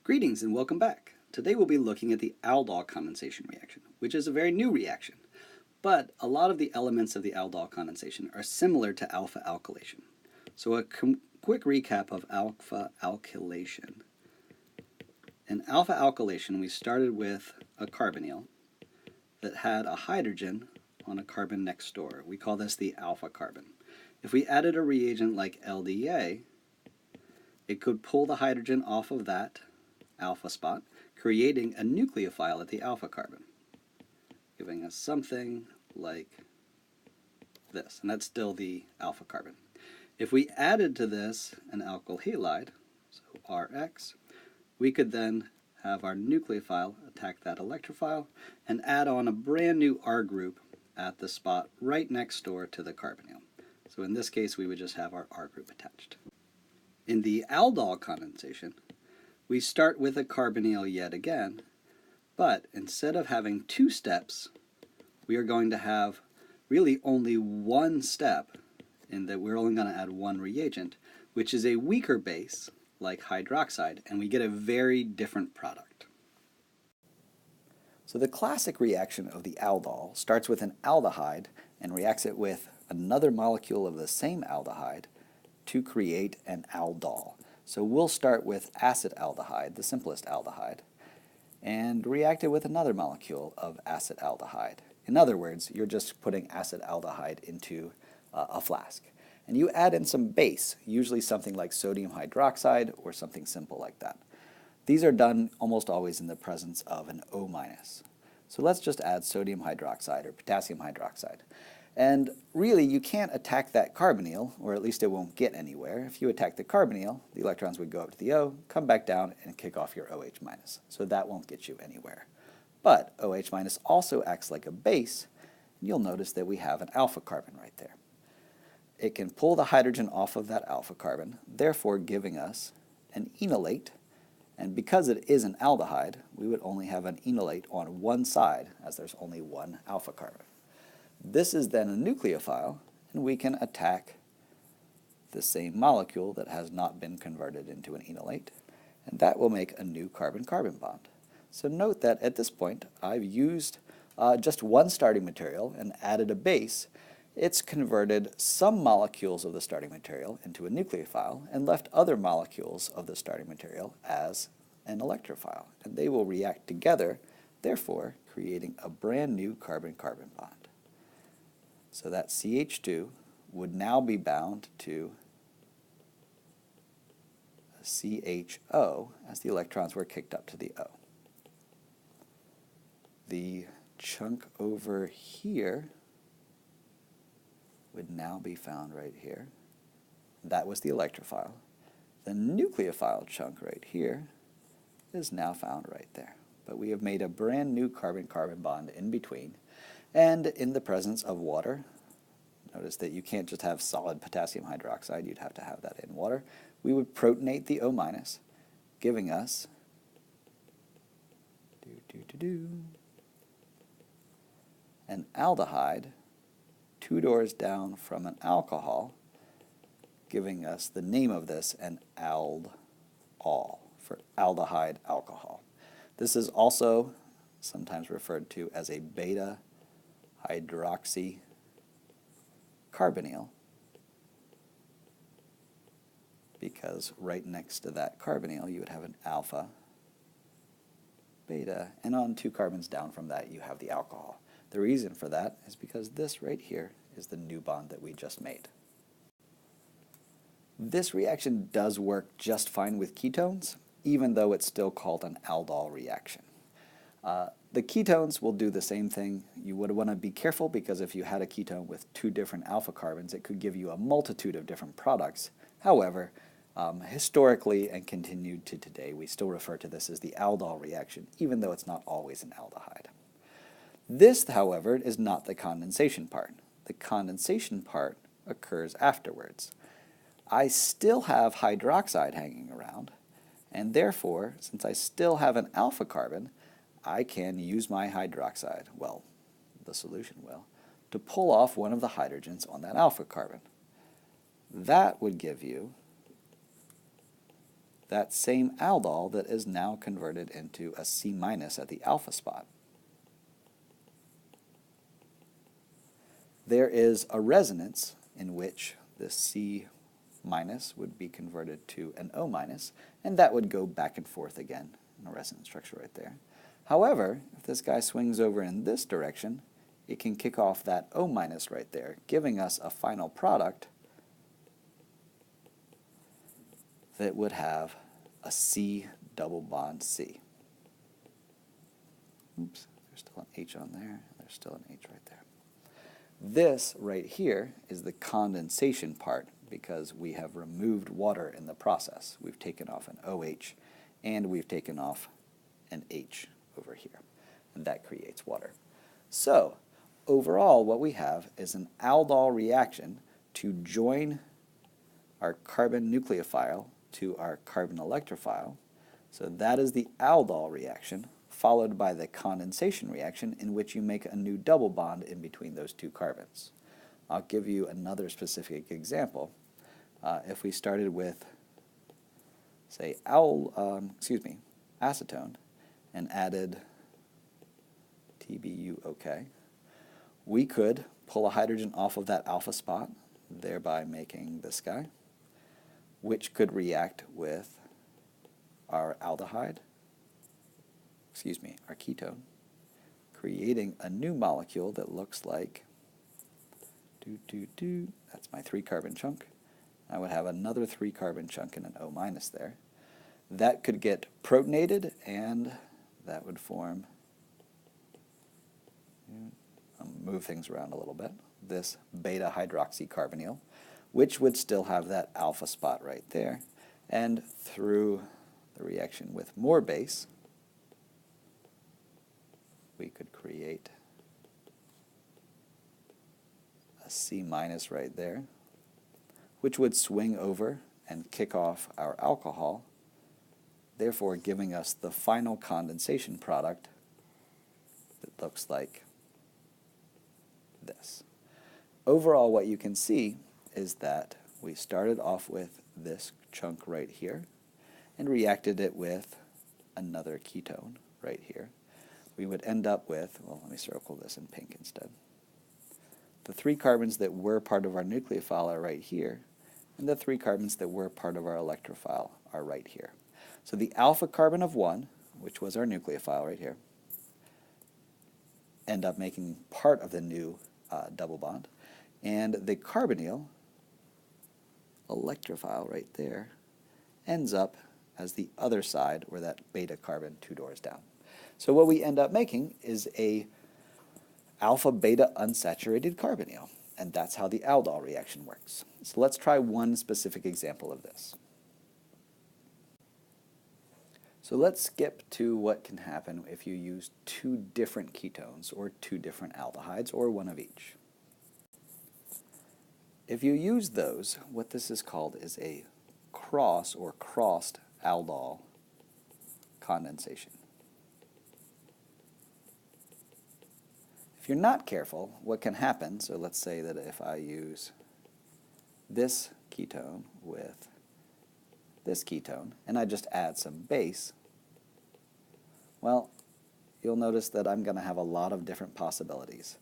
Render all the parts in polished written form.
Greetings and welcome back. Today we'll be looking at the Aldol condensation reaction, which is a very new reaction. But a lot of the elements of the Aldol condensation are similar to alpha alkylation. So a quick recap of alpha alkylation. In alpha alkylation, we started with a carbonyl that had a hydrogen on a carbon next door. We call this the alpha carbon. If we added a reagent like LDA, it could pull the hydrogen off of that alpha spot, creating a nucleophile at the alpha carbon, giving us something like this, and that's still the alpha carbon. If we added to this an alkyl halide, so Rx, we could then have our nucleophile attack that electrophile and add on a brand new R group at the spot right next door to the carbonyl. So in this case, we would just have our R group attached. In the aldol condensation, we start with a carbonyl yet again, but instead of having two steps, we are going to have really only one step in that we're only going to add one reagent, which is a weaker base like hydroxide, and we get a very different product. So the classic reaction of the aldol starts with an aldehyde and reacts it with another molecule of the same aldehyde to create an aldol. So we'll start with acid aldehyde, the simplest aldehyde, and react it with another molecule of acid aldehyde. In other words, you're just putting acid aldehyde into a flask. And you add in some base, usually something like sodium hydroxide or something simple like that. These are done almost always in the presence of an O-. So let's just add sodium hydroxide or potassium hydroxide. And really, you can't attack that carbonyl, or at least it won't get anywhere. If you attack the carbonyl, the electrons would go up to the O, come back down, and kick off your OH-. So that won't get you anywhere. But OH- also acts like a base, and you'll notice that we have an alpha carbon right there. It can pull the hydrogen off of that alpha carbon, therefore giving us an enolate. And because it is an aldehyde, we would only have an enolate on one side, as there's only one alpha carbon. This is then a nucleophile, and we can attack the same molecule that has not been converted into an enolate, and that will make a new carbon-carbon bond. So note that at this point, I've used just one starting material and added a base. It's converted some molecules of the starting material into a nucleophile and left other molecules of the starting material as an electrophile, and they will react together, therefore creating a brand new carbon-carbon bond. So that CH2 would now be bound to a CHO as the electrons were kicked up to the O. The chunk over here would now be found right here. That was the electrophile. The nucleophile chunk right here is now found right there. But we have made a brand new carbon-carbon bond in between. And in the presence of water, notice that you can't just have solid potassium hydroxide, you'd have to have that in water. We would protonate the O-, giving us an aldehyde 2 doors down from an alcohol, giving us the name of this an Aldol, for aldehyde alcohol. This is also sometimes referred to as a beta hydroxy carbonyl, because right next to that carbonyl you would have an alpha, beta, and on 2 carbons down from that you have the alcohol. The reason for that is because this right here is the new bond that we just made. This reaction does work just fine with ketones, even though it's still called an aldol reaction. The ketones will do the same thing. You would want to be careful because if you had a ketone with 2 different alpha carbons, it could give you a multitude of different products. However, historically and continued to today, we still refer to this as the aldol reaction, even though it's not always an aldehyde. This, however, is not the condensation part. The condensation part occurs afterwards. I still have hydroxide hanging around, and therefore, since I still have an alpha carbon, I can use my hydroxide, well, the solution will, to pull off one of the hydrogens on that alpha carbon. That would give you that same aldol that is now converted into a C- at the alpha spot. There is a resonance in which this C- would be converted to an O-, and that would go back and forth again in a resonance structure right there. However, if this guy swings over in this direction, it can kick off that O- right there, giving us a final product that would have a C double bond C. Oops, there's still an H on there. There's still an H right there. This right here is the condensation part because we have removed water in the process. We've taken off an OH and we've taken off an H over here, and that creates water. So overall what we have is an aldol reaction to join our carbon nucleophile to our carbon electrophile. So that is the aldol reaction, followed by the condensation reaction in which you make a new double bond in between those two carbons. I'll give you another specific example. If we started with, say, acetone and added TBUOK, we could pull a hydrogen off of that alpha spot, thereby making this guy, which could react with our aldehyde, our ketone, creating a new molecule that looks like, that's my 3-carbon chunk. I would have another 3-carbon chunk and an O- there. That could get protonated, and that would form, I'll move things around a little bit, this beta-hydroxycarbonyl, which would still have that alpha spot right there. And through the reaction with more base, we could create a C- right there, which would swing over and kick off our alcohol, therefore giving us the final condensation product that looks like this. Overall, what you can see is that we started off with this chunk right here and reacted it with another ketone right here. We would end up with, well, let me circle this in pink instead. The 3 carbons that were part of our nucleophile are right here, and the 3 carbons that were part of our electrophile are right here. So the alpha carbon of 1, which was our nucleophile right here, end up making part of the new double bond, and the carbonyl electrophile right there ends up as the other side, where that beta carbon 2 doors down. So what we end up making is a alpha-beta unsaturated carbonyl, and that's how the aldol reaction works. So let's try one specific example of this. So let's skip to what can happen if you use 2 different ketones or 2 different aldehydes, or one of each. If you use those, what this is called is a cross or crossed aldol condensation. If you're not careful, what can happen, so let's say that if I use this ketone with this ketone, and I just add some base, well, you'll notice that I'm going to have a lot of different possibilities.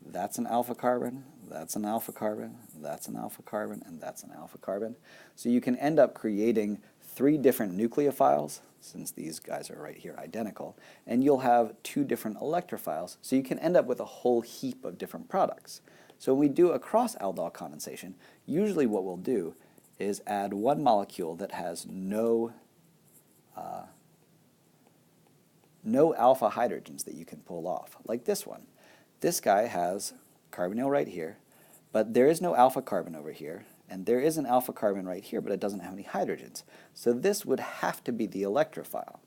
That's an alpha carbon, that's an alpha carbon, that's an alpha carbon, and that's an alpha carbon. So you can end up creating 3 different nucleophiles, since these guys are right here identical, and you'll have 2 different electrophiles, so you can end up with a whole heap of different products. So when we do a cross-aldol condensation, usually what we'll do is add one molecule that has no alpha hydrogens that you can pull off, like this one. This guy has carbonyl right here, but there is no alpha carbon over here, and there is an alpha carbon right here, but it doesn't have any hydrogens. So this would have to be the electrophile.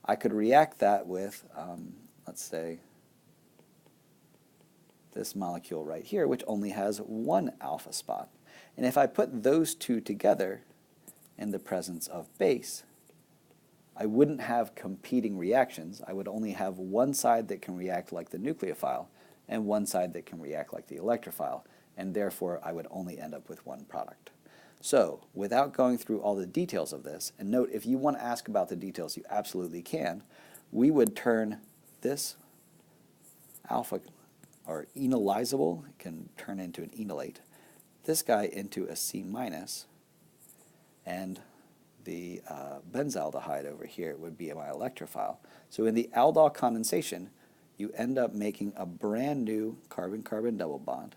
I could react that with, let's say, this molecule right here, which only has 1 alpha spot. And if I put those 2 together in the presence of base, I wouldn't have competing reactions. I would only have one side that can react like the nucleophile and one side that can react like the electrophile, and therefore I would only end up with one product. So, without going through all the details of this, and note, if you want to ask about the details, you absolutely can, we would turn this alpha, or enolizable, it can turn into an enolate, this guy into a C minus, and the benzaldehyde over here would be my electrophile. So in the aldol condensation, you end up making a brand new carbon-carbon double bond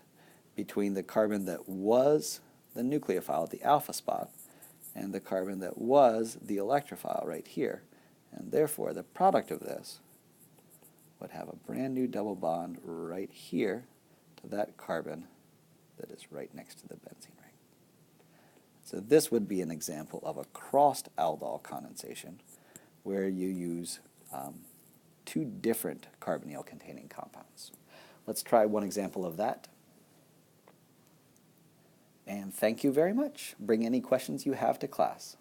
between the carbon that was the nucleophile at the alpha spot and the carbon that was the electrophile right here. And therefore, the product of this would have a brand new double bond right here to that carbon that is right next to the benzene ring. So this would be an example of a crossed aldol condensation where you use two different carbonyl-containing compounds. Let's try one example of that. And thank you very much. Bring any questions you have to class.